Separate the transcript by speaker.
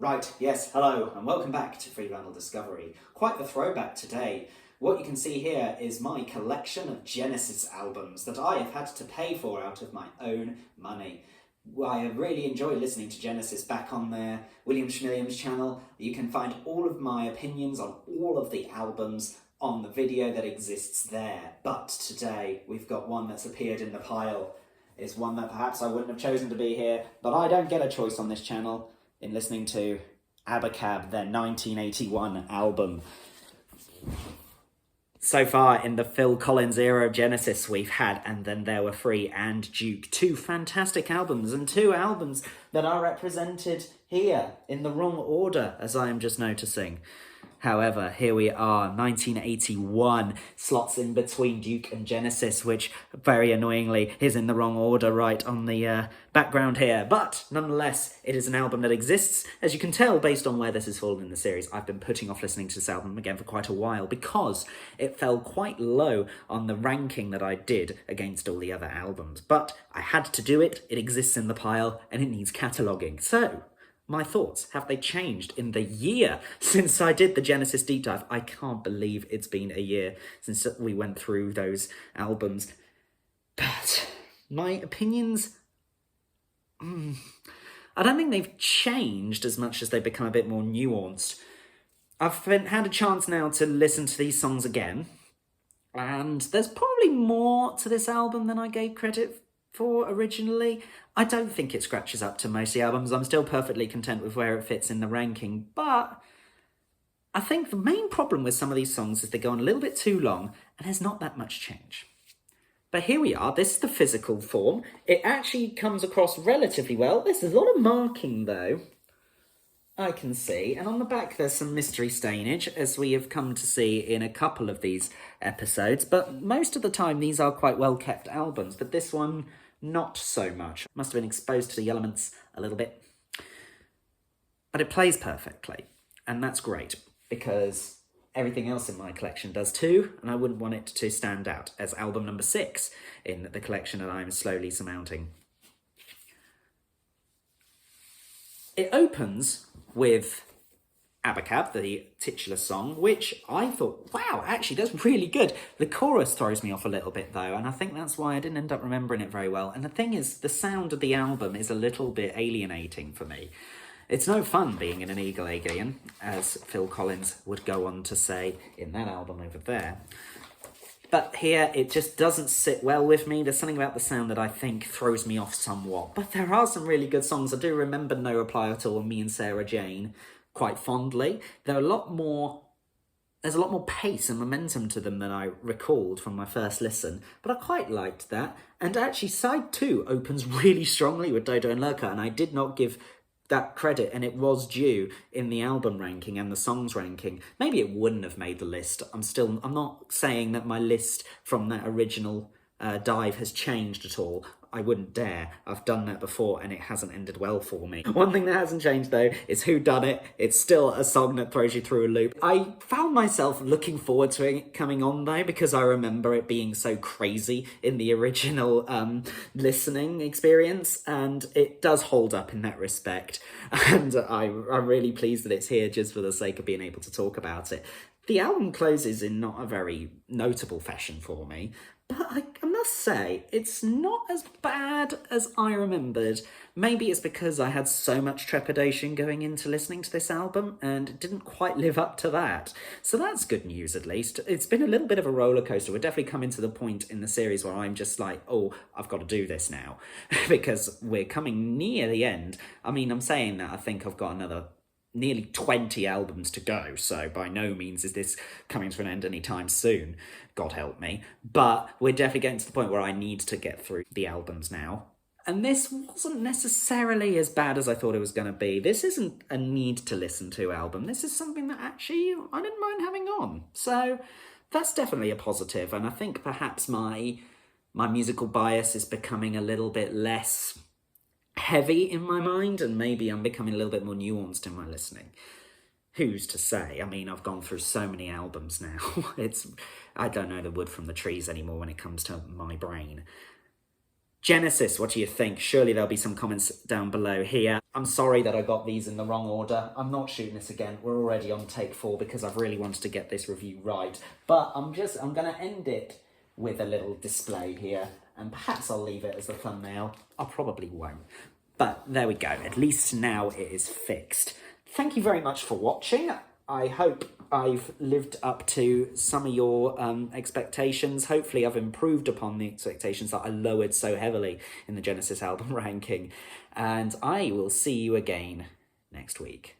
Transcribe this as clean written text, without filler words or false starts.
Speaker 1: Right, yes, hello, and welcome back to Free Vinyl Discovery. Quite the throwback today. What you can see here is my collection of Genesis albums that I have had to pay for out of my own money. I really enjoy listening to Genesis back on their William Schmilliam's channel. You can find all of my opinions on all of the albums on the video that exists there. But today we've got one that's appeared in the pile. It's one that perhaps I wouldn't have chosen to be here, but I don't get a choice on this channel in listening to Abacab, their 1981 album. So far in the Phil Collins era of Genesis, we've had And Then There Were Free and Duke, two fantastic albums, and two albums that are represented here in the wrong order, as I am just noticing. However, here we are, 1981, slots in between Duke and Genesis, which, very annoyingly, is in the wrong order right on the background here. But, nonetheless, it is an album that exists. As you can tell, based on where this has fallen in the series, I've been putting off listening to this album again for quite a while, because it fell quite low on the ranking that I did against all the other albums. But I had to do it, it exists in the pile, and it needs cataloguing. So, my thoughts, have they changed in the year since I did the Genesis deep dive? I can't believe it's been a year since we went through those albums. But my opinions, I don't think they've changed as much as they've become a bit more nuanced. I've had a chance now to listen to these songs again, and there's probably more to this album than I gave credit for originally. I don't think it scratches up to most of the albums. I'm still perfectly content with where it fits in the ranking, but I think the main problem with some of these songs is they go on a little bit too long and there's not that much change. But here we are, this is the physical form. It actually comes across relatively well. There's a lot of marking though, I can see, and on the back there's some mystery stainage, as we have come to see in a couple of these episodes, but most of the time these are quite well kept albums, but this one not so much. Must have been exposed to the elements a little bit. But it plays perfectly, and that's great, because everything else in my collection does too, and I wouldn't want it to stand out as album number 6 in the collection that I'm slowly surmounting. It opens with Abacab, the titular song, which I thought, wow, actually that's really good. The chorus throws me off a little bit though, and I think that's why I didn't end up remembering it very well. And the thing is, the sound of the album is a little bit alienating for me. It's no fun being an eagle alien, as Phil Collins would go on to say in that album over there. But here, it just doesn't sit well with me. There's something about the sound that I think throws me off somewhat. But there are some really good songs. I do remember No Reply at All and Me and Sarah Jane quite fondly. There's a lot more pace and momentum to them than I recalled from my first listen. But I quite liked that. And actually, side 2 opens really strongly with Dodo and Lurker. And I did not give that credit, and it was due in the album ranking and the songs ranking. Maybe it wouldn't have made the list. I'm not saying that my list from that original dive has changed at all. I wouldn't dare. I've done that before and it hasn't ended well for me. One thing that hasn't changed though is Who Done It. It's still a song that throws you through a loop. I found myself looking forward to it coming on though, because I remember it being so crazy in the original listening experience, and it does hold up in that respect. And I'm really pleased that it's here just for the sake of being able to talk about it. The album closes in not a very notable fashion for me, but I must say, it's not as bad as I remembered. Maybe it's because I had so much trepidation going into listening to this album, and it didn't quite live up to that. So that's good news, at least. It's been a little bit of a roller coaster. We're definitely coming to the point in the series where I'm just like, oh, I've got to do this now. Because we're coming near the end. I mean, I'm saying that I think I've got another nearly 20 albums to go, so by no means is this coming to an end anytime soon, God help me, but we're definitely getting to the point where I need to get through the albums now. And this wasn't necessarily as bad as I thought it was going to be. This isn't a need to listen to album. This is something that actually I didn't mind having on, so that's definitely a positive. And I think perhaps my musical bias is becoming a little bit less heavy in my mind, and maybe I'm becoming a little bit more nuanced in my listening. Who's to say? I mean, I've gone through so many albums now. I don't know the wood from the trees anymore when it comes to my brain. Genesis, what do you think? Surely there'll be some comments down below here. I'm sorry that I got these in the wrong order. I'm not shooting this again. We're already on take 4 because I've really wanted to get this review right. But I'm going to end it with a little display here, and perhaps I'll leave it as the thumbnail. I probably won't. But there we go. At least now it is fixed. Thank you very much for watching. I hope I've lived up to some of your expectations. Hopefully I've improved upon the expectations that I lowered so heavily in the Genesis album ranking. And I will see you again next week.